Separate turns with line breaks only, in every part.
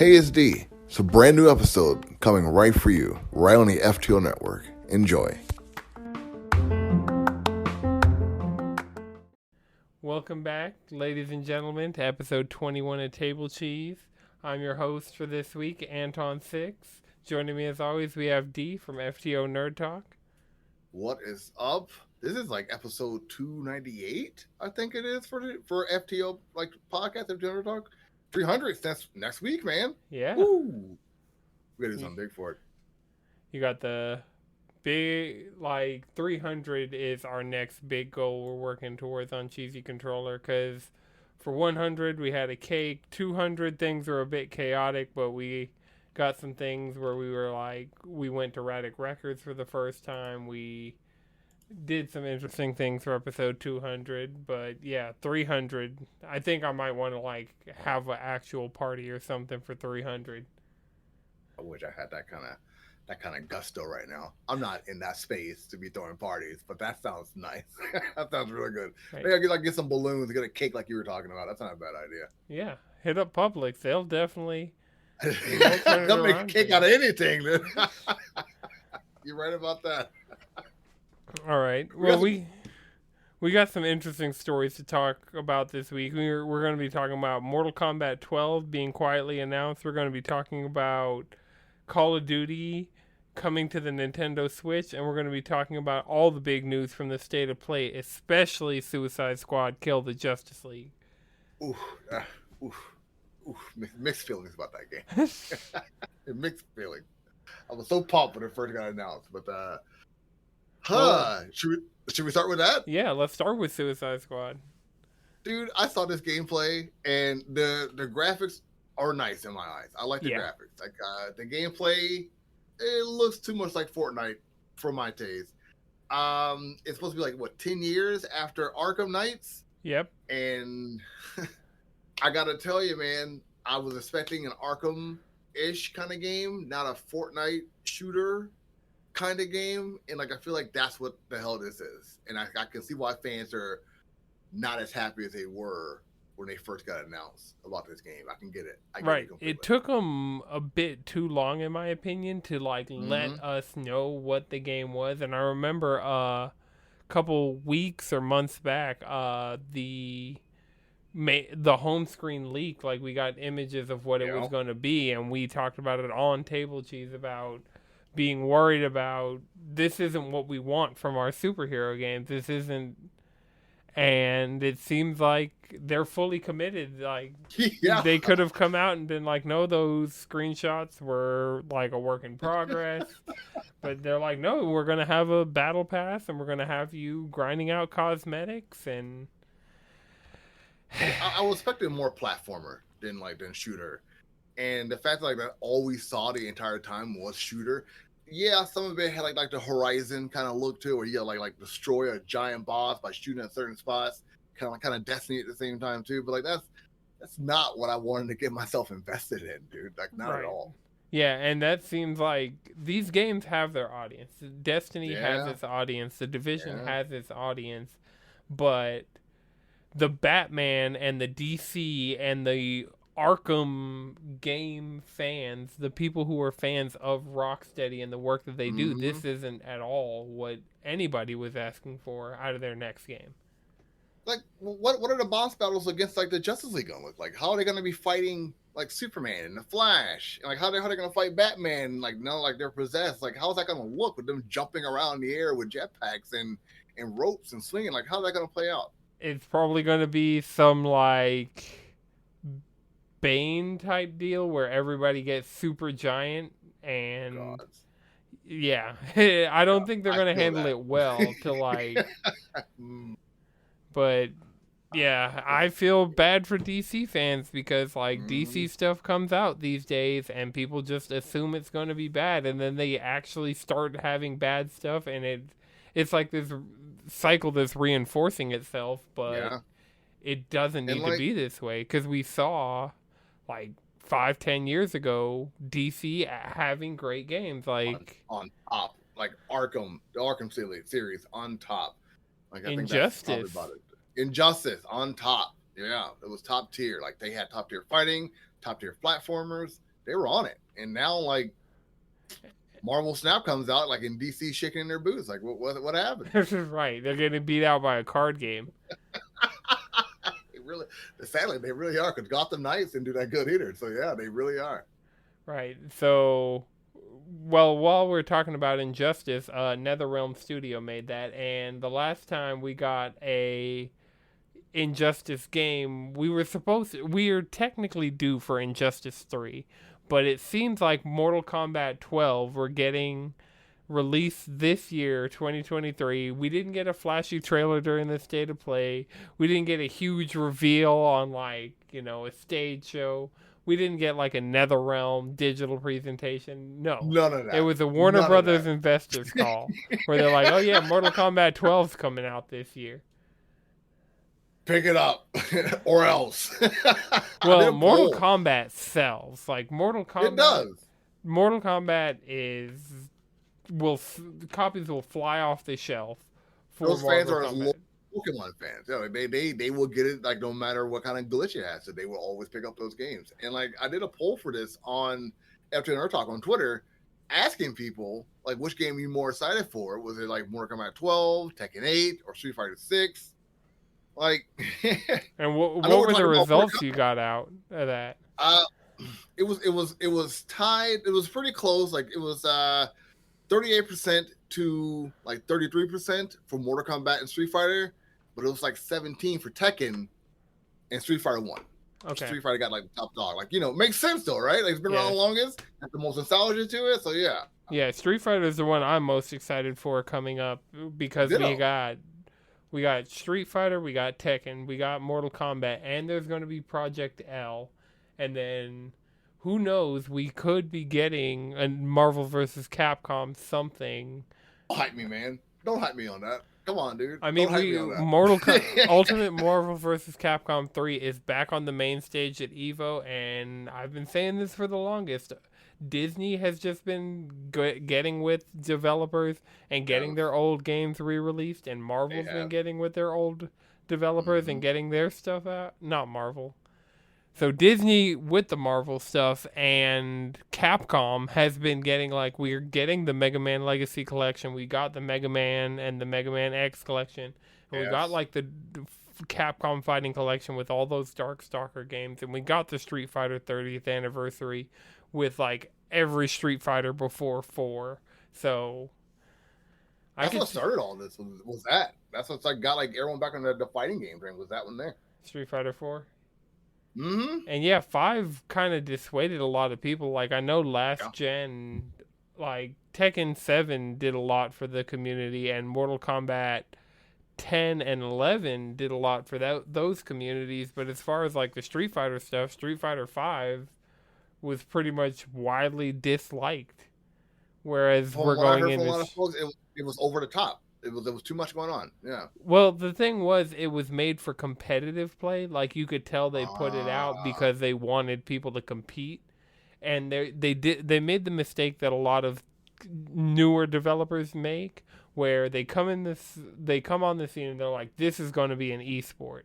Hey, it's D. It's a brand new episode coming right for you, right on the FTO network. Enjoy.
Welcome back, ladies and gentlemen, to episode 21 of Table Cheese. I'm your host for this week, Anton Sixxx. Joining me as always, we have D from FTO Nerd Talk.
What is up? This is like episode 298, I think it is for FTO podcast, FTO Nerd Talk. 300 that's next week, man.
Yeah.
Woo! We gotta do something big for it.
You got the big, 300 is our next big goal we're working towards on Cheesy Controller, because for 100 we had a cake. 200 things were a bit chaotic, but we got some things where we went to Radic Records for the first time. We did some interesting things for episode 200, but yeah, 300, I think I might want to have an actual party or something for 300.
I wish I had that kind of gusto right now. I'm not in that space to be throwing parties, but that sounds nice. That sounds really good.
Right.
Maybe I could get some balloons, get a cake like you were talking about. That's not a bad idea.
Yeah, hit up Publix. They'll definitely
they'll make a cake out of anything. You're right about that.
All right. Well, we got some interesting stories to talk about this week. We're going to be talking about Mortal Kombat 12 being quietly announced. We're going to be talking about Call of Duty coming to the Nintendo Switch, and we're going to be talking about all the big news from the State of Play, especially Suicide Squad Kill the Justice League.
Mixed feelings about that game. Mixed feelings. I was so pumped when it first got announced, but should we start with that?
Yeah, let's start with Suicide Squad.
Dude, I saw this gameplay, and the graphics are nice in my eyes. I like the graphics. Like the gameplay, it looks too much like Fortnite for my taste. It's supposed to be 10 years after Arkham Knights.
Yep.
And I gotta tell you, man, I was expecting an Arkham-ish kind of game, not a Fortnite shooter kind of game, and I feel like that's what the hell this is, and I can see why fans are not as happy as they were when they first got announced about this game. I can get it. It
took them a bit too long, in my opinion, to let us know what the game was. And I remember a couple weeks or months back, the home screen leak. We got images of what it was going to be, and we talked about it on Table Cheese about being worried about this isn't what we want from our superhero games. This isn't, and it seems like they're fully committed. They could have come out and been like, no, those screenshots were a work in progress. But they're like, no, we're gonna have a battle pass and we're gonna have you grinding out cosmetics. And
I was expecting more platformer than shooter. And the fact that all we saw the entire time was shooter. Yeah, some of it had the Horizon kind of look to it, where you destroy a giant boss by shooting at certain spots, kind of Destiny at the same time too. But that's not what I wanted to get myself invested in, dude. Not at all.
Yeah, and that seems like these games have their audience. Destiny has its audience. The Division has its audience, but the Batman and the DC and the Arkham game fans, the people who are fans of Rocksteady and the work that they do, this isn't at all what anybody was asking for out of their next game.
What are the boss battles against the Justice League gonna look like? How are they gonna be fighting Superman and the Flash? And how are they gonna fight Batman? They're possessed. How's that gonna look with them jumping around in the air with jetpacks and ropes and swinging? How's that gonna play out? It's
probably gonna be some Bane type deal where everybody gets super giant, and I don't think they're gonna handle it well to but yeah, I feel bad for DC fans because DC stuff comes out these days and people just assume it's going to be bad, and then they actually start having bad stuff, and it's this cycle that's reinforcing itself, but it doesn't need to be this way, because we saw 5-10 years ago DC having great games on
top, Arkham, the Arkham series on top,
Injustice.
Injustice on top. Yeah, it was top tier. They had top tier fighting, top tier platformers, They were on it, and now like Marvel Snap comes out, like in DC shaking their boots, like what happened?
This is right. They're getting beat out by a card game.
They really, sadly, they really are, because Gotham Knights didn't do that good either. So yeah, they really are.
Right. So, well, while we're talking about Injustice, NetherRealm Studio made that, and the last time we got a Injustice game, we are technically due for Injustice 3, but it seems like Mortal Kombat 12 we're getting released this year, 2023. We didn't get a flashy trailer during the state of play. We didn't get a huge reveal on like, a stage show. We didn't get like a NetherRealm digital presentation. No.
None of
It
that.
was a Warner
None
Brothers investors call where they're like, "Oh yeah, Mortal Kombat 12's coming out this year."
Pick it up, or else.
Well, Mortal Kombat sells. Like Mortal Kombat.
It does.
Mortal Kombat copies will fly off the shelf for
Those fans
Mortal
are as
Kombat.
loyal Pokemon fans. Yeah, they will get it, like no matter what kind of glitch it has. So they will always pick up those games. And like I did a poll for this on FTNR Talk on Twitter, asking people like which game you more excited for. Was it like Mortal Kombat 12, Tekken 8, or Street Fighter 6? Like,
and what were the results you got out of that?
It was tied. It was pretty close. Like it was 38% to like 33% for Mortal Kombat and Street Fighter, but it was like 17 for Tekken and Street Fighter 1.
Okay.
Street Fighter got like top dog. Like, makes sense though, right? Like it's been around the longest, has the most nostalgia to it. So yeah.
Yeah, Street Fighter is the one I'm most excited for coming up because we got Street Fighter, we got Tekken, we got Mortal Kombat, and there's going to be Project L, and then who knows, we could be getting a Marvel vs. Capcom something.
Don't hype me, man. Don't hype me on that. Come on, dude.
I mean, Ultimate Marvel vs. Capcom 3 is back on the main stage at EVO, and I've been saying this for the longest. Disney has just been getting with developers and getting their old games re-released, and Marvel's been getting with their old developers and getting their stuff out. Not Marvel. So Disney with the Marvel stuff, and Capcom has been getting, like, we're getting the Mega Man Legacy Collection. We got the Mega Man and the Mega Man X Collection. And we got, like, the Capcom Fighting Collection with all those Darkstalker games. And we got the Street Fighter 30th Anniversary with, like, every Street Fighter before 4. So
that's what started all this, was that. That's what's like got like everyone back on the fighting game thing, was that one there.
Street Fighter 4?
Mm-hmm.
And yeah, 5 kind of dissuaded a lot of people. Like, I know last gen, like, Tekken 7 did a lot for the community, and Mortal Kombat 10 and 11 did a lot for those communities. But as far as, like, the Street Fighter stuff, Street Fighter 5 was pretty much widely disliked. Whereas we're going into...
a lot of folks, it was over the top. There was too much going on. Yeah.
Well, the thing was, it was made for competitive play. Like, you could tell they put it out because they wanted people to compete, and they made the mistake that a lot of newer developers make, where they come on the scene and they're like, "This is going to be an esport."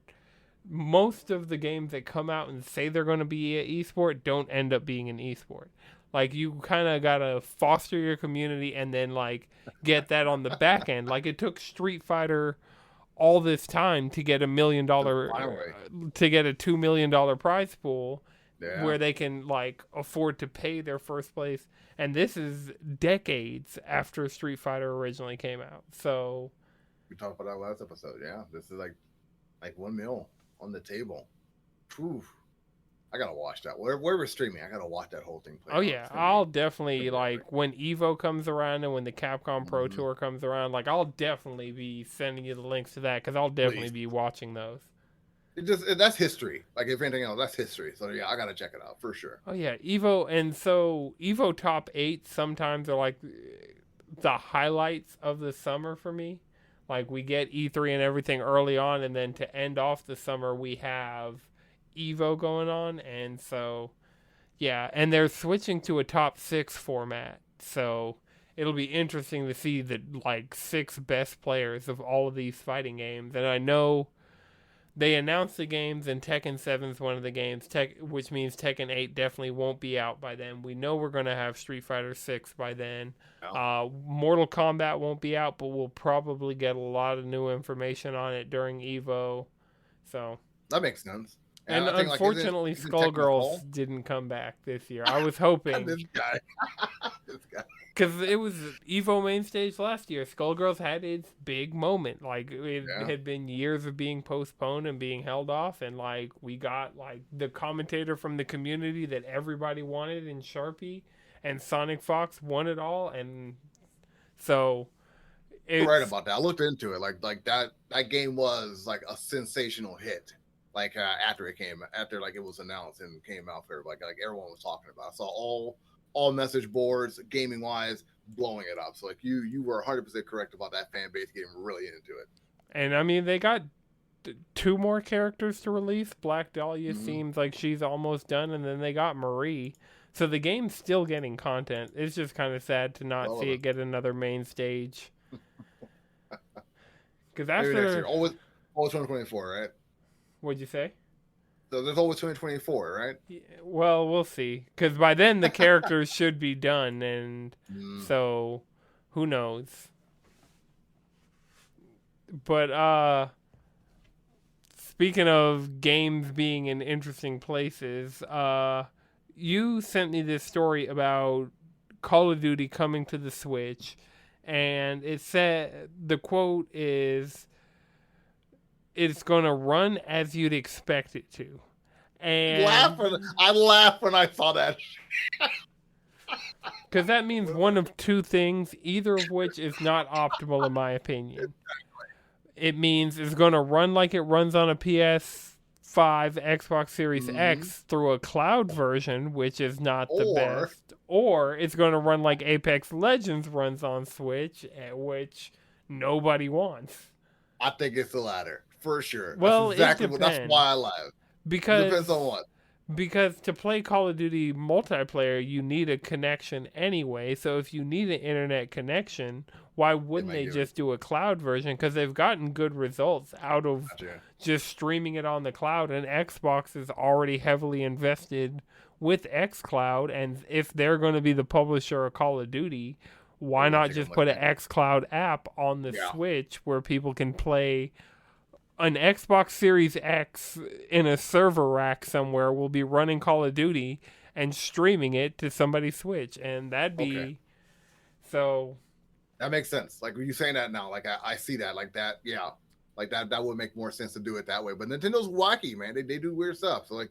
Most of the games that come out and say they're going to be an esport don't end up being an esport. Like, you kind of got to foster your community and then, like, get that on the back end. Like, it took Street Fighter all this time to get $1 million, to get a $2 million prize pool where they can, like, afford to pay their first place. And this is decades after Street Fighter originally came out. So
we talked about that last episode. Yeah, this is like $1 million on the table. Whew. I gotta watch that. Where we're streaming, I gotta watch that whole thing.
Oh yeah, I'll definitely, like, when EVO comes around and when the Capcom Pro Tour comes around, like, I'll definitely be sending you the links to that, because I'll definitely be watching those.
That's history. Like, if anything else, that's history. So yeah, I gotta check it out for sure.
Oh yeah, EVO, and so EVO top 8 sometimes are like the highlights of the summer for me. Like, we get E3 and everything early on, and then to end off the summer we have EVO going on, and so yeah, and they're switching to a top 6 format, so it'll be interesting to see the, like, 6 best players of all of these fighting games. And I know they announced the games, and Tekken 7 is one of the games, which means Tekken 8 definitely won't be out by then. We know we're going to have Street Fighter 6 by then. Mortal Kombat won't be out, but we'll probably get a lot of new information on it during EVO. So
that makes sense.
And
I think,
unfortunately,
isn't
Skullgirls didn't come back this year. I was hoping.
This guy.
Because it was EVO main stage last year. Skullgirls had its big moment. Like, it had been years of being postponed and being held off. And, like, we got, like, the commentator from the community that everybody wanted in Sharpie. And Sonic Fox won it all. And so...
You're right about that. I looked into it. Like that game was, like, a sensational hit. Like after it was announced and came out for like everyone was talking about. I saw all message boards, gaming wise, blowing it up. So like you were 100% correct about that fan base getting really into it.
And I mean, they got 2 more characters to release. Black Dahlia seems like she's almost done, and then they got Marie. So the game's still getting content. It's just kind of sad to not see it get another main stage. Because after
always 2024, right?
What'd you say?
So there's always 2024, right?
Yeah, well, we'll see. Because by then the characters should be done, and so who knows? But speaking of games being in interesting places, you sent me this story about Call of Duty coming to the Switch, and it said the quote is, "It's gonna run as you'd expect it to." And
I laughed when I saw that.
Because that means one of 2 things, either of which is not optimal in my opinion. It means it's gonna run like it runs on a PS5, Xbox Series X through a cloud version, which is not the best. Or it's gonna run like Apex Legends runs on Switch, which nobody wants.
I think it's the latter. For sure.
Well,
that's why I laugh.
Because
it depends on what.
Because to play Call of Duty multiplayer, you need a connection anyway. So if you need an internet connection, why wouldn't they just do a cloud version? Because they've gotten good results out of just streaming it on the cloud. And Xbox is already heavily invested with xCloud. And if they're going to be the publisher of Call of Duty, why not just put an xCloud app on the Switch where people can play an Xbox Series X in a server rack somewhere will be running Call of Duty and streaming it to somebody's Switch, and that'd be so.
That makes sense. Like when you saying that now, like I see that, like that, like that would make more sense to do it that way. But Nintendo's wacky, man. They do weird stuff. So like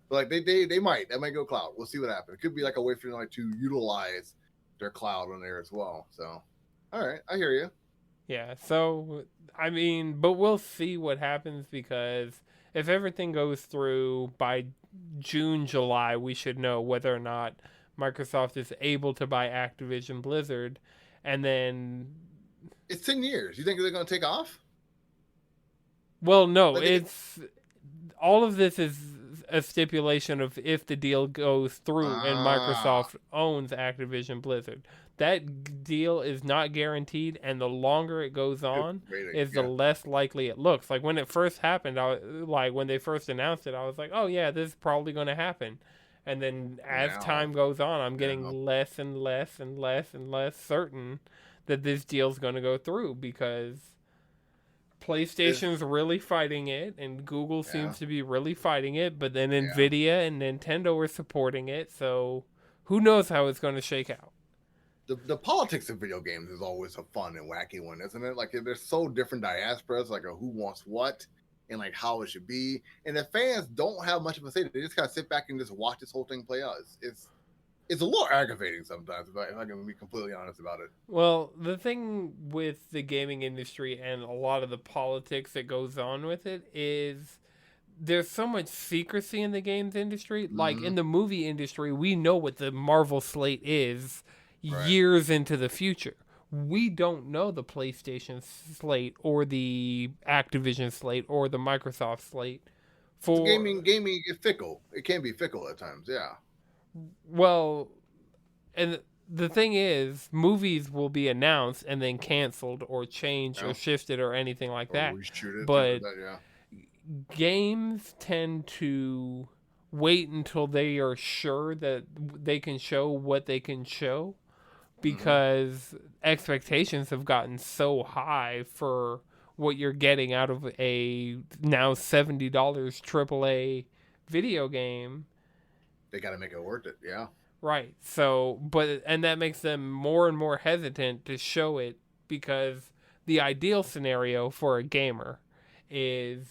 like they might go cloud. We'll see what happens. It could be like a way for them like to utilize their cloud on there as well. So, all right, I hear you.
Yeah, so, I mean, but we'll see what happens because if everything goes through by June, July, we should know whether or not Microsoft is able to buy Activision Blizzard, and then...
It's 10 years. You think they're going to take off?
Well, no, all of this is a stipulation of if the deal goes through and Microsoft owns Activision Blizzard. That deal is not guaranteed, and the longer it goes on, the less likely it looks. Like when it first happened, when they first announced it, I was like, "Oh yeah, this is probably going to happen." And then as time goes on, I'm getting less and less and less and less certain that this deal's going to go through because PlayStation's really fighting it, and Google seems to be really fighting it. But then Nvidia and Nintendo are supporting it, so who knows how it's going to shake out.
The politics of video games is always a fun and wacky one, isn't it? Like there's so different diasporas, like who wants what and like how it should be. And the fans don't have much of a say. They just kind of sit back and just watch this whole thing play out. It's a little aggravating sometimes, if I can be completely honest about it.
Well, the thing with the gaming industry and a lot of the politics that goes on with it is there's so much secrecy in the games industry. Like in the movie industry, we know what the Marvel slate is years into the future. We don't know the PlayStation slate or the Activision slate or the Microsoft slate. For
gaming is fickle. It can be fickle at times, yeah.
Well, and the thing is, movies will be announced and then canceled or changed or shifted or anything like that. But games tend to wait until they are sure that they can show what they can show, because expectations have gotten so high for what you're getting out of a now $70 AAA video game.
They got to make it worth it. Yeah.
Right. So, and that makes them more and more hesitant to show it, because the ideal scenario for a gamer is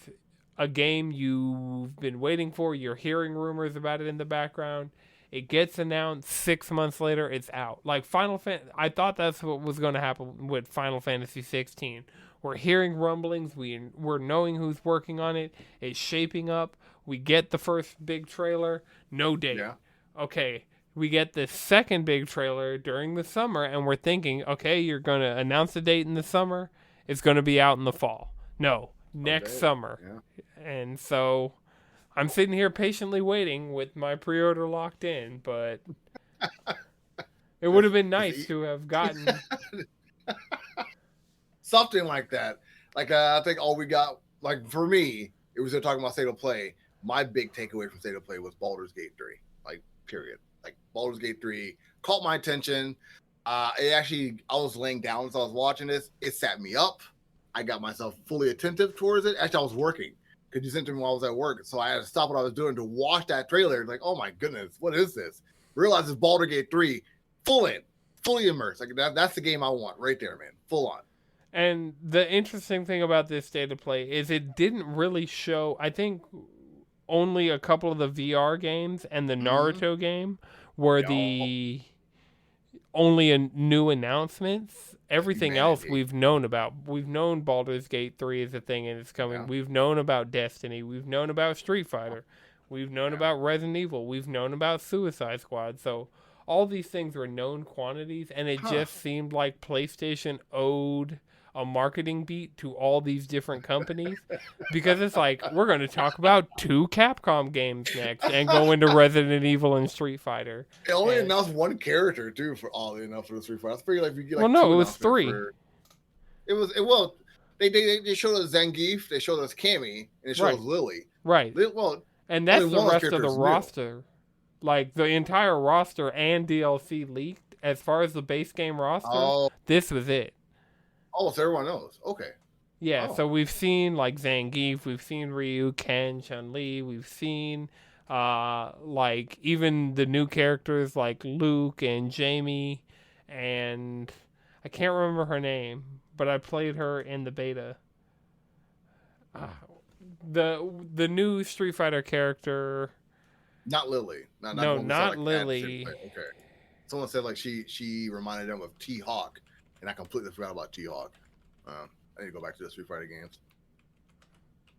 a game you've been waiting for, you're hearing rumors about it in the background, it gets announced, 6 months later it's out. Like I thought that's what was going to happen with Final Fantasy 16. We're hearing rumblings, we're knowing who's working on it, it's shaping up, we get the first big trailer, no date.
Yeah.
Okay, we get the second big trailer during the summer, and we're thinking, okay, you're going to announce a date in the summer, it's going to be out in the fall. No, next summer.
Yeah.
And so I'm sitting here patiently waiting with my pre-order locked in, but it would have been nice to have gotten
something like that. Like, I think all we got, like, for me, it was talking about State of Play. My big takeaway from State of Play was Baldur's Gate 3. Like, period. Like, Baldur's Gate 3 caught my attention. I was laying down as I was watching this. It sat me up. I got myself fully attentive towards it. Actually, I was working, because you sent it to me while I was at work. So I had to stop what I was doing to watch that trailer. Like, oh my goodness, what is this? Realize it's Baldur's Gate 3, fully immersed. Like, that's the game I want right there, man. Full on.
And the interesting thing about this State of Play is it didn't really show, I think only a couple of the VR games and the Naruto game were the only new announcements. Everything else we've known about. We've known Baldur's Gate 3 is a thing and it's coming. Yeah. We've known about Destiny. We've known about Street Fighter. We've known about Resident Evil. We've known about Suicide Squad. So all these things were known quantities, and it just seemed like PlayStation owed a marketing beat to all these different companies, because it's like, we're going to talk about 2 Capcom games next and go into Resident Evil and Street Fighter.
It only announced 1 character too, for all enough for the Street Fighter. I figured like we get like
it was 3.
They showed us Zangief, they showed us Cammy, and they showed us Lily.
Right. And that's the rest of the roster. Like, the entire roster and DLC leaked. As far as the base game roster, this was it.
Oh, so everyone knows. Okay.
Yeah, so we've seen, like, Zangief, we've seen Ryu, Ken, Chun-Li, we've seen, like, even the new characters like Luke and Jamie, and I can't remember her name, but I played her in the beta. The new Street Fighter character...
Not Lily.
Not Lily.
Okay. Someone said, like, she reminded them of T-Hawk. And I completely forgot about T-Hawk. I need to go back to the Street Fighter games.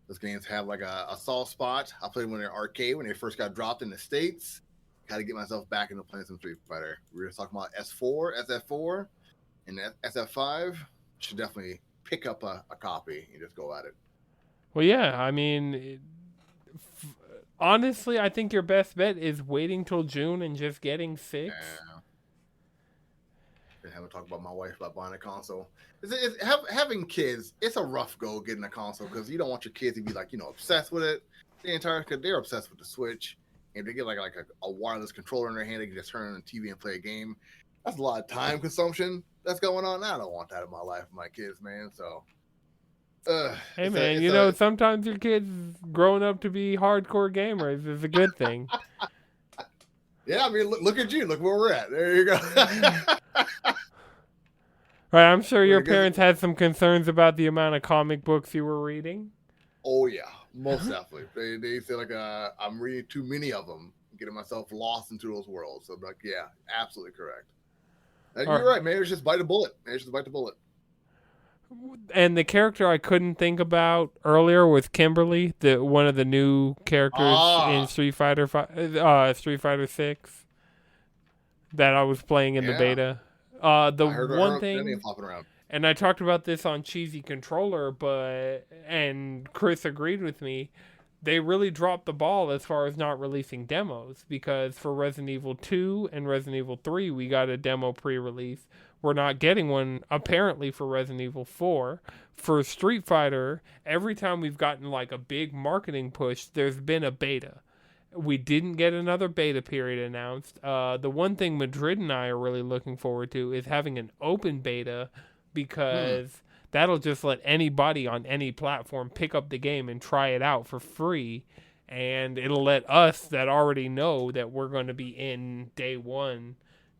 Those games have like a soft spot. I played them in the arcade when they first got dropped in the States. Got to get myself back into playing some Street Fighter. We were talking about S4, SF4, and SF5. Should definitely pick up a copy and just go at it.
Well, yeah. I mean, honestly, I think your best bet is waiting till June and just getting 6.
Yeah. Haven't talked about my wife about buying a console. Having kids, it's a rough go getting a console, because you don't want your kids to be like, obsessed with it because they're obsessed with the Switch. And if they get like a wireless controller in their hand, they can just turn on the TV and play a game. That's a lot of time consumption that's going on. I don't want that in my life for my kids, man. So,
hey man, sometimes your kids growing up to be hardcore gamers is a good thing.
Yeah, I mean, look at you. Look where we're at. There you go.
Right, I'm sure your parents had some concerns about the amount of comic books you were reading.
Oh yeah, most definitely. They say like I'm reading too many of them, getting myself lost into those worlds. So I'm like, yeah, absolutely correct. And you're right, man. It's just bite the bullet.
And the character I couldn't think about earlier was Kimberly, one of the new characters in Street Fighter 6 that I was playing in the beta. One thing, and I talked about this on Cheesy Controller, and Chris agreed with me, they really dropped the ball as far as not releasing demos, because for Resident Evil 2 and Resident Evil 3, we got a demo pre-release. we're not getting one apparently for Resident Evil 4. For Street Fighter, every time we've gotten like a big marketing push, there's been a beta. We didn't get another beta period announced. The one thing Madrid and I are really looking forward to is having an open beta, because that'll just let anybody on any platform pick up the game and try it out for free. And it'll let us that already know that we're going to be in day one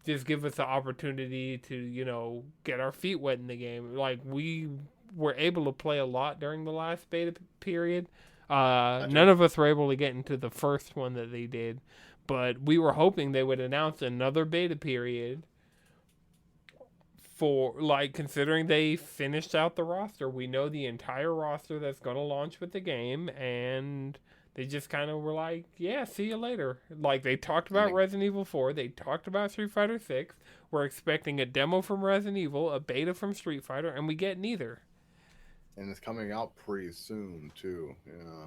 just give us the opportunity to, get our feet wet in the game. Like, we were able to play a lot during the last beta period. None of us were able to get into the first one that they did, but we were hoping they would announce another beta period for, like, considering they finished out the roster. We know the entire roster that's going to launch with the game, and they just kind of were like, yeah, see you later. Like, they talked about Resident Evil 4. They talked about Street Fighter 6. We're expecting a demo from Resident Evil, a beta from Street Fighter, and we get neither.
And it's coming out pretty soon, too.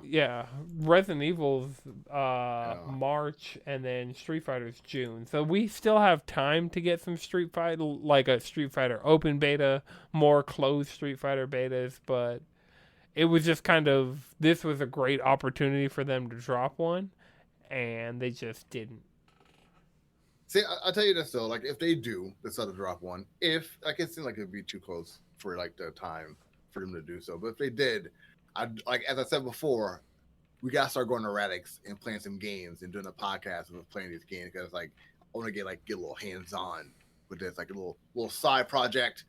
Yeah. Resident Evil's March, and then Street Fighter's June. So we still have time to get some Street Fighter, like a Street Fighter open beta, more closed Street Fighter betas, but it was just kind of, this was a great opportunity for them to drop one, and they just didn't.
See, I'll tell you this, though. Like, if they do decide to drop one, it seems like it'd be too close for, like, the time for them to do so. But if they did, as I said before, we got to start going to Radix and playing some games and doing a podcast of playing these games, because, like, I want to get a little hands-on with this, like, a little side project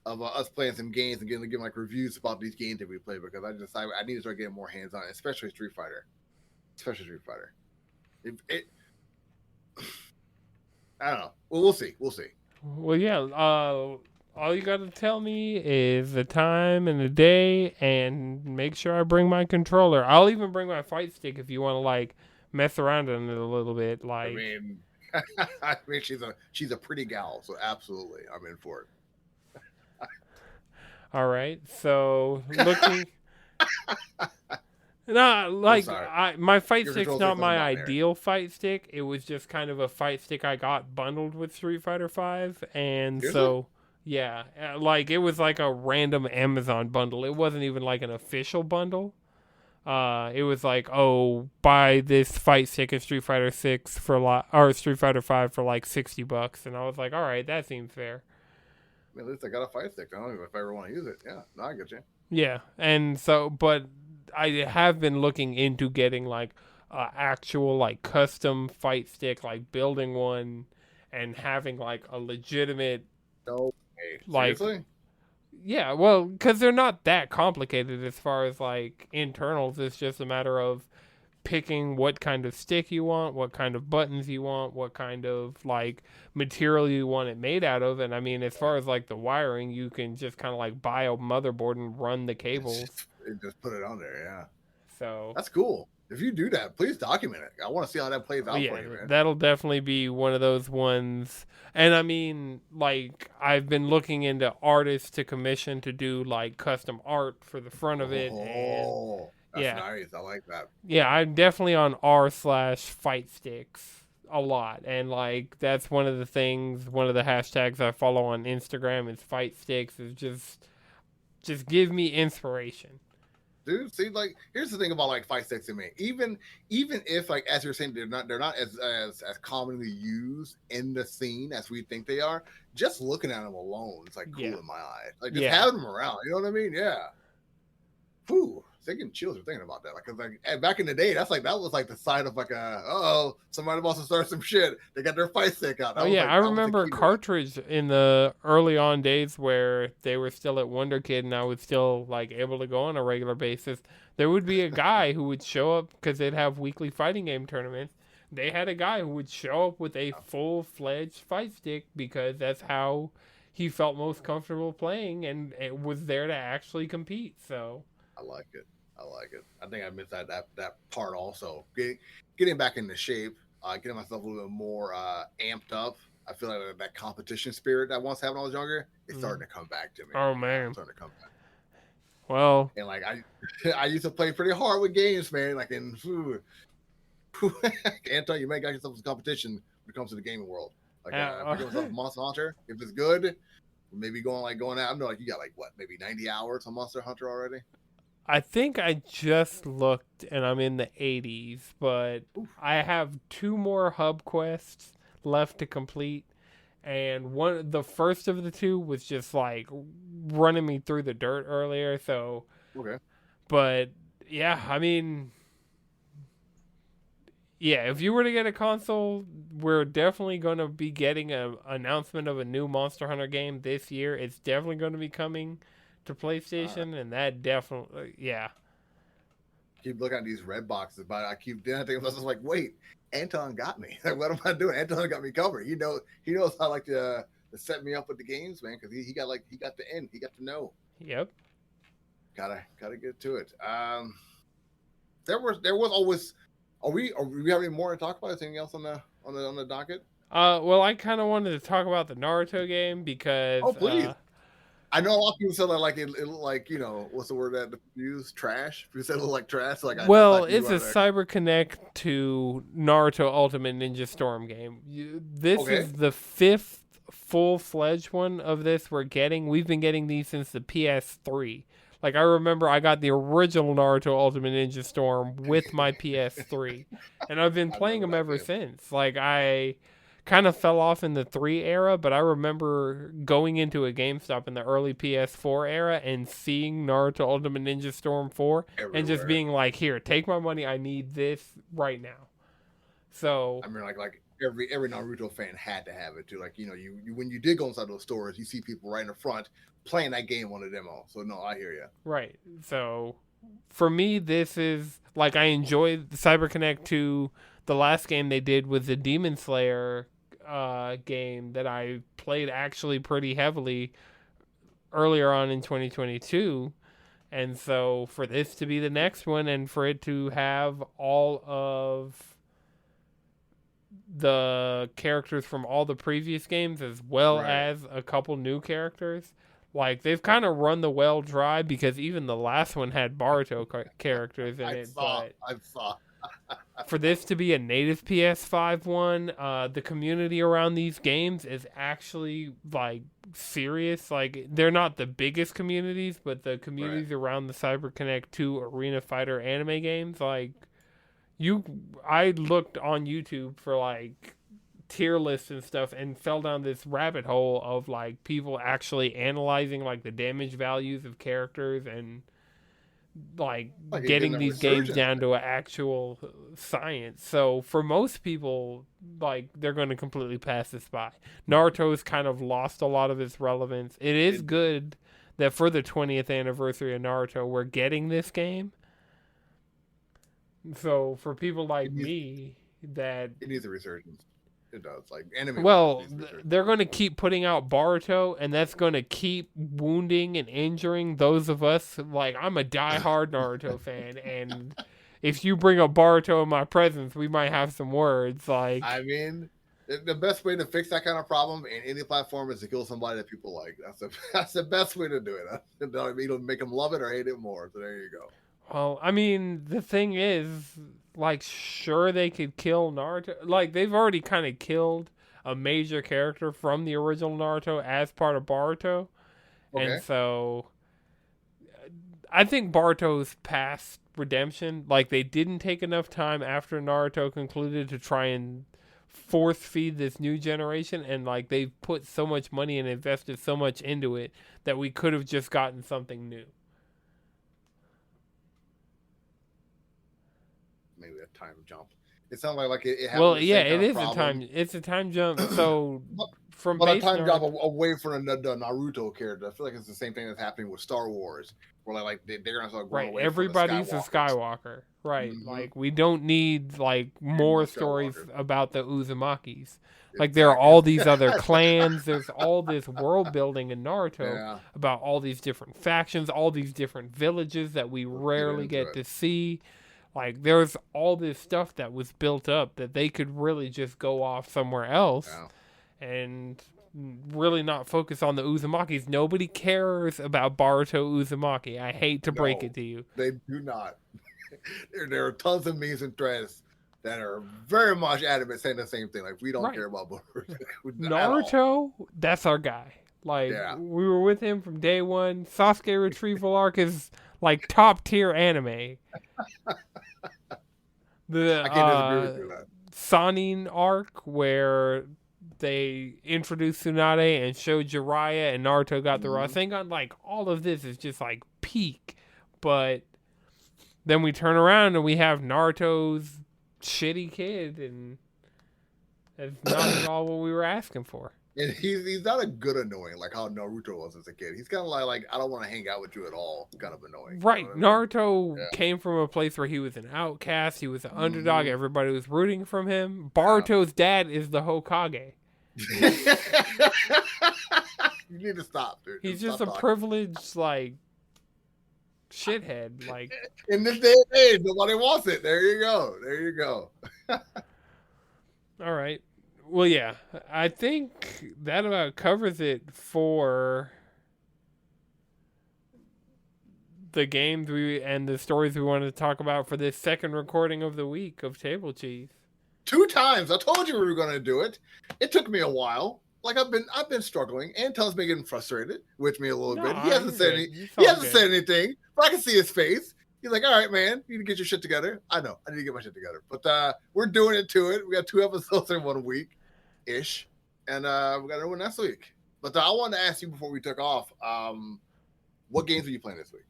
of us playing some games and getting like reviews about these games that we play, because I need to start getting more hands on, especially Street Fighter. I don't know. Well, we'll see.
Well, yeah. All you got to tell me is the time and the day, and make sure I bring my controller. I'll even bring my fight stick if you want to like mess around in it a little bit. Like,
I mean, she's a pretty gal, so absolutely, I'm in for it.
All right, so looking. No, like my fight stick's not my ideal fight stick. It was just kind of a fight stick I got bundled with Street Fighter V, and so yeah, like it was like a random Amazon bundle. It wasn't even like an official bundle. It was like, oh, buy this fight stick in Street Fighter 6 or Street Fighter 5 for like $60, and I was like, all right, that seems fair.
At least I got a fight stick. I don't know if I ever want to use it. Yeah, no, I get you.
Yeah, and so, but I have been looking into getting like actual like custom fight stick, like building one and having like a legitimate.
No way.
Like,
seriously?
Yeah, well, because they're not that complicated as far as like internals. It's just a matter of picking what kind of stick you want, what kind of buttons you want, what kind of like material you want it made out of. And I mean, as far as like the wiring, you can just kind of like buy a motherboard and run the cables.
Just put it on there, yeah.
So
that's cool. If you do that, please document it. I want to see how that plays out for you, man.
That'll definitely be one of those ones. And I mean, like, I've been looking into artists to commission to do like custom art for the front of it.
Oh, that's nice. I like that.
Yeah, I'm definitely on r/fight sticks a lot. And like, that's one of the things, one of the hashtags I follow on Instagram is fight sticks, is just give me inspiration.
Dude, see, like, here's the thing about like fight sticks to me. Even if, like, as you're saying, they're not as commonly used in the scene as we think they are. Just looking at them alone, it's like cool in my eyes. Like, just having them around, you know what I mean? Yeah. Whew, thinking chills are thinking about that. Like back in the day, that was like the sign of like somebody wants to start some shit. They got their fight stick out.
I remember cartridge in the early on days where they were still at Wonder Kid and I was still like able to go on a regular basis. There would be a guy who would show up because they'd have weekly fighting game tournaments. They had a guy who would show up with a full-fledged fight stick because that's how he felt most comfortable playing, and it was there to actually compete. So
I like it. I think I missed that part also. Getting back into shape, getting myself a little bit more amped up. I feel like that competition spirit that I once had when I was younger is starting to come back to me.
Oh man,
it's starting to come back.
Well,
and like I used to play pretty hard with games, man. Like in Anton, you may got yourself some competition when it comes to the gaming world. Like if you give yourself a Monster Hunter, if it's good, Maybe going out. I know like you got like what, maybe 90 hours on Monster Hunter already.
I think I just looked and I'm in the 80s, but
Oof.
I have 2 more hub quests left to complete. And the first of the 2 was just like running me through the dirt earlier. So,
Okay.
but yeah, I mean, yeah, if you were to get a console, we're definitely going to be getting an announcement of a new Monster Hunter game this year. It's definitely going to be coming to PlayStation, and that definitely, yeah.
Keep looking at these red boxes, but I keep then I think I was like, wait, Anton got me. Like, what am I doing? Anton got me covered. He knows how like to set me up with the games, man, because he got the end. He got to know.
Yep.
Gotta get to it. There was always. Are we have any more to talk about? Is anything else on the docket?
Well, I kind of wanted to talk about the Naruto game because,
Oh, please. I know a lot of people said that like it like what's the word that you use, trash. People said it looked like trash. So, like I
well,
thought you
it's a Cyber Connect to Naruto Ultimate Ninja Storm game. This
Okay.
is the 5th full-fledged one of this we're getting. We've been getting these since the PS3. Like, I remember I got the original Naruto Ultimate Ninja Storm with my PS3, and I've been
I
playing
remember
them
that
ever
game.
since. Like, I kind of fell off in the 3 era, but I remember going into a GameStop in the early PS4 era and seeing Naruto Ultimate Ninja Storm 4 and just
Everywhere.
being like, here, take my money. I need this right now. So,
I mean, like every Naruto fan had to have it too. Like you when you did go inside those stores, you see people right in the front playing that game on the demo. So no, I hear you.
right. So, for me, this is like I enjoyed Cyber Connect 2. The last game they did was the Demon Slayer game that I played actually pretty heavily earlier on in 2022. And so for this to be the next one and for it to have all of the characters from all the previous games as well
Right.
as a couple new characters, like they've kind of run the well dry because even the last one had Baruto characters in it, but
I saw.
for this to be a native PS5 one, the community around these games is actually like serious. Like they're not the biggest communities, but the
Right.
communities around the CyberConnect 2 Arena Fighter anime games, like I looked on YouTube for like tier lists and stuff and fell down this rabbit hole of like people actually analyzing like the damage values of characters and like
Like it's getting
getting
a
these games
resurgence.
down to an actual science. So for most people, like they're going to completely pass this by. Naruto's kind of lost a lot of its relevance. It is good that for the 20th anniversary of Naruto, we're getting this game. So for people like
It needs,
me that
it needs a resurgence. It does. Like anime wise, it
well,
needs a resurgence.
they're going to keep putting out Baruto, and that's going to keep wounding and injuring those of us. Like, I'm a diehard Naruto fan, and if you bring up Baruto in my presence, we might have some words. Like,
I mean, the best way to fix that kind of problem in any platform is to kill somebody that people like. That's the best way to do it. You know what I mean? It'll make them love it or hate it more. So there you go.
well, I mean, the thing is, like, sure, they could kill Naruto. Like, they've already kind of killed a major character from the original Naruto as part of Baruto. And
Okay.
so I think Baruto's past redemption, like they didn't take enough time after Naruto concluded to try and force feed this new generation, and like they've put so much money and invested so much into it that we could have just gotten something new.
Maybe a time jump. It sounds like it happened
Well,
the
yeah,
same
it
kind of
is a
problem.
time. It's a time jump. So
But,
from
but a
base
time jump
Naruto,
away from the Naruto character. I feel like it's the same thing that's happening with Star Wars, where they're gonna start going
right?
away from the
Everybody's a
Skywalkers.
Skywalker, right?
Mm-hmm.
Like we don't need like more
More
stories
Skywalkers.
about the Uzumakis. Like there are all
Exactly.
these other clans. There's all this world building in Naruto
Yeah.
about all these different factions, all these different villages that we
Let's
rarely
into
get
it.
to see. Like there's all this stuff that was built up that they could really just go off somewhere else
Yeah.
and really not focus on the Uzumakis. Nobody cares about Baruto Uzumaki. I hate to break
No,
it to you.
they do not. There are tons of memes and threads that are very much adamant saying the same thing. Like we don't
Right.
care about Boruto at all.
Naruto, that's our guy. Like,
Yeah.
we were with him from day one. Sasuke retrieval arc is like top tier anime. The
I can't disagree with you on that.
Sanin arc where they introduced Tsunade and showed Jiraiya and Naruto got the
Mhm.
Rasengan. Like, all of this is just like peak. But then we turn around and we have Naruto's shitty kid, and that's not at all what we were asking for.
And he's not a good annoying like how Naruto was as a kid. He's kind of like I don't want to hang out with you at all. Kind of annoying.
Right.
You know what I mean?
Naruto came from a place where he was an outcast. He was an underdog.
Mhm.
Everybody was rooting from him. Baruto's dad is the Hokage.
You need to stop, dude.
He's just a
Stop talking.
privileged, like, shithead. Like,
In this day and age, nobody wants it. There you go. There you go.
all right. Well, yeah. I think that about covers it for the games and the stories we wanted to talk about for this second recording of the week of Table Cheese.
2 times. I told you we were going to do it. It took me a while. Like I've been struggling. Anton's been getting frustrated with me a little bit. He hasn't said anything, but I can see his face. He's like, "All right, man, you need to get your shit together." I know, I need to get my shit together. But we're doing it to it. We got 2 episodes in 1 week, ish, and we got another one next week. But I wanted to ask you before we took off, what games are you playing this week?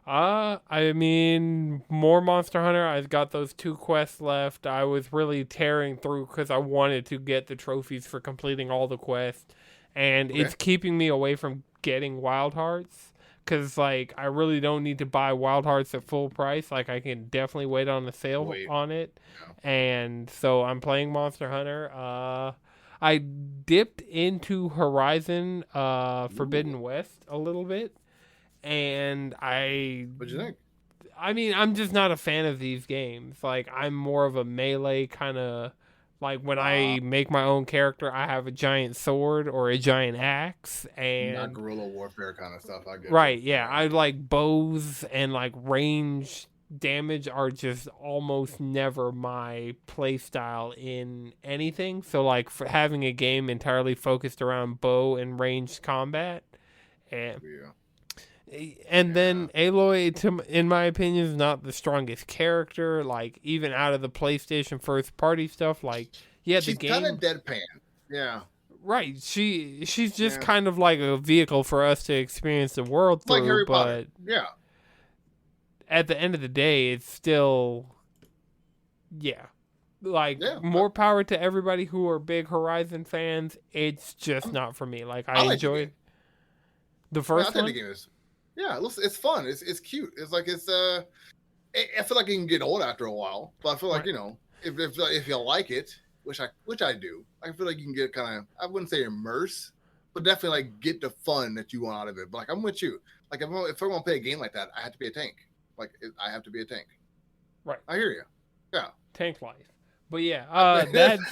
I mean, more Monster Hunter. I've got those 2 quests left. I was really tearing through because I wanted to get the trophies for completing all the quests, and it's keeping me away from getting Wild Hearts. Because, like, I really don't need to buy Wild Hearts at full price. Like, I can definitely wait on the sale on it. Yeah. And so I'm playing Monster Hunter. I dipped into Horizon Forbidden West a little bit. And
What'd you think?
I mean, I'm just not a fan of these games. Like, I'm more of a melee kind of... Like, when I make my own character, I have a giant sword or a giant axe, and...
Not guerrilla warfare kind of stuff, I guess.
Right, yeah. I like bows, and, like, range damage are just almost never my play style in anything. So, like, for having a game entirely focused around bow and ranged combat... And then Aloy, in my opinion, is not the strongest character. Like, even out of the PlayStation first party stuff, like, yeah,
she's
the game
kind of deadpan. Yeah,
right. She's just kind of like a vehicle for us to experience the world through.
Like Harry Potter.
But
yeah,
at the end of the day, it's still, more power to everybody who are big Horizon fans. It's just not for me. Like, I enjoyed the first one.
Yeah, it's fun. It's cute. It's like I feel like it can get old after a while, but I feel like if you like it, which I do, I feel like you can get kind of, I wouldn't say immerse, but definitely like get the fun that you want out of it. But like I'm with you. Like if I want to play a game like that, I have to be a tank. Like I have to be a tank.
Right.
I hear you. Yeah.
Tank life. But yeah, that's.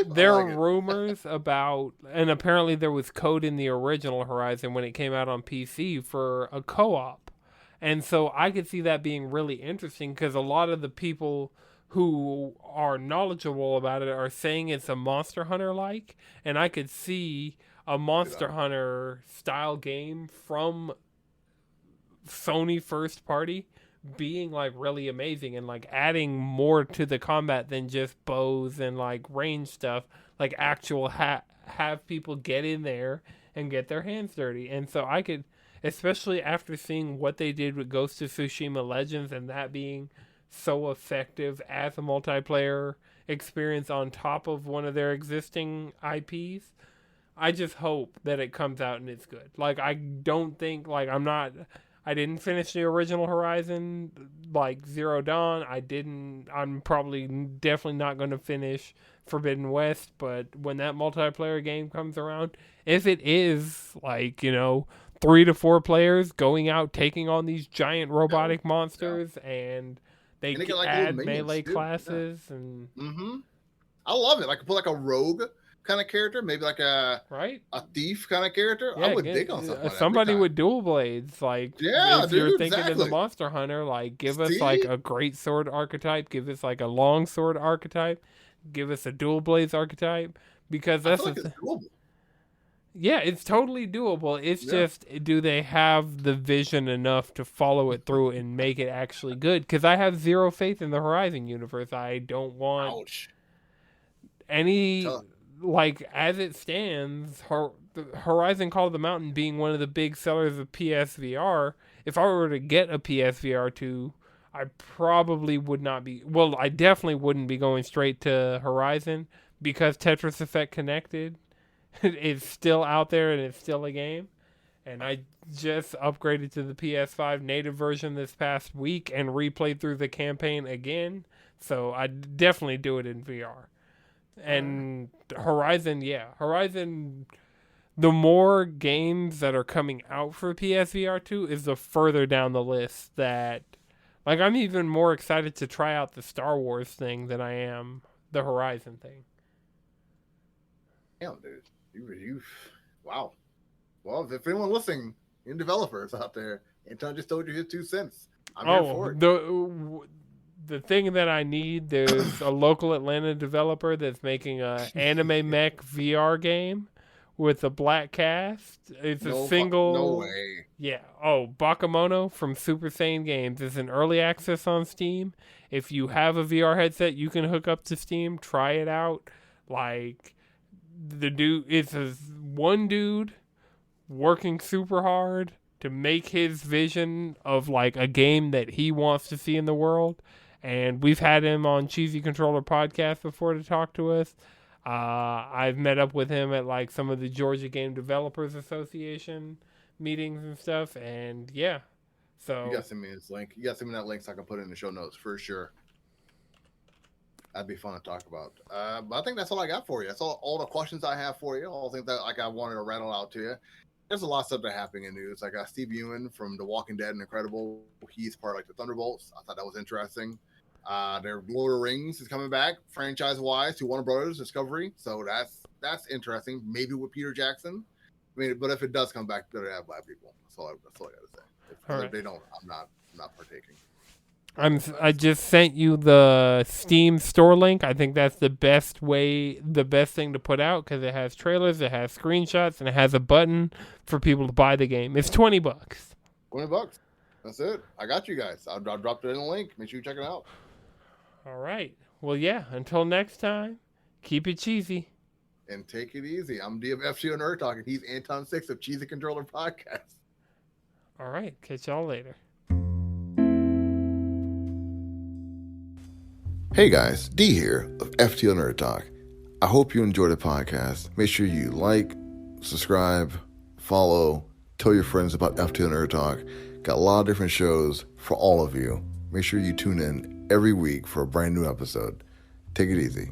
There are rumors about, and apparently there was code in the original Horizon when it came out on PC for a co-op. And so I could see that being really interesting because a lot of the people who are knowledgeable about it are saying it's a Monster Hunter-like. And I could see a Monster Hunter style game from Sony first party being like really amazing and like adding more to the combat than just bows and like range stuff, like actual have people get in there and get their hands dirty. And so I could, especially after seeing what they did with Ghost of Tsushima Legends and that being so effective as a multiplayer experience on top of one of their existing IPs, I just hope that it comes out and it's good. Like, I don't think, like, I didn't finish the original Horizon, like Zero Dawn. I'm probably definitely not going to finish Forbidden West, but when that multiplayer game comes around, if it is, like, 3 to 4 players going out, taking on these giant robotic monsters, and they can add melee classes, and...
Mm-hmm. I love it. Like, put like a rogue kind of character, maybe like a thief kind of character. I would dig on something like that.
Somebody with dual blades, like if you're thinking in the Monster Hunter, like give us like a great sword archetype, give us like a long sword archetype, give us a dual blades archetype, because that's Yeah, it's totally doable. It's
Yeah.
just, do they have the vision enough to follow it through and make it actually good? Because I have zero faith in the Horizon universe. I don't want
Ouch.
any,
Tell-
like, as it stands, Horizon Call of the Mountain being one of the big sellers of PSVR. If I were to get a PSVR 2, I probably would not be. Well, I definitely wouldn't be going straight to Horizon because Tetris Effect Connected is still out there and it's still a game. And I just upgraded to the PS5 native version this past week and replayed through the campaign again. So I'd definitely do it in VR. And Horizon, yeah. Horizon, the more games that are coming out for PSVR 2 is the further down the list that, like, I'm even more excited to try out the Star Wars thing than I am the Horizon thing.
Damn, dude. You, wow. Well, if anyone listening, any developers out there, Anton just told you his 2 cents. I'm here for it.
The thing that I need, there's a local Atlanta developer that's making a anime mech VR game with a black cast. It's a single.
No way.
Yeah. Oh, Bakemono from Super Saiyan Games is in early access on Steam. If you have a VR headset, you can hook up to Steam, try it out. Like, it's one dude working super hard to make his vision of, like, a game that he wants to see in the world. And we've had him on Cheesy Controller podcast before to talk to us. I've met up with him at, like, some of the Georgia Game Developers Association meetings and stuff. And yeah, so
you got to send me his link. You got to send me that link so I can put it in the show notes for sure. That'd be fun to talk about. But I think that's all I got for you. That's all the questions I have for you. All the things that, like, I wanted to rattle out to you. There's a lot of stuff that happening in news. Like Steve Ewan from The Walking Dead and Incredible. He's part of, like, the Thunderbolts. I thought that was interesting. Their Lord of the Rings is coming back franchise-wise to Warner Brothers Discovery. So that's interesting. Maybe with Peter Jackson. I mean, but if it does come back, better have black people. That's all I got to say. If they don't, I'm not partaking.
I just sent you the Steam store link. I think that's the best thing to put out because it has trailers, it has screenshots, and it has a button for people to buy the game. It's $20.
$20. That's it. I got you guys. I'll drop it in the link. Make sure you check it out.
All right. Well, yeah. Until next time, keep it cheesy.
And take it easy. I'm DFFC Nerd Talk, and he's Anton Sixxx of Cheesy Controller Podcast.
All right. Catch y'all later.
Hey guys, D here of FTO Nerd Talk. I hope you enjoy the podcast. Make sure you like, subscribe, follow, tell your friends about FTO Nerd Talk. Got a lot of different shows for all of you. Make sure you tune in every week for a brand new episode. Take it easy.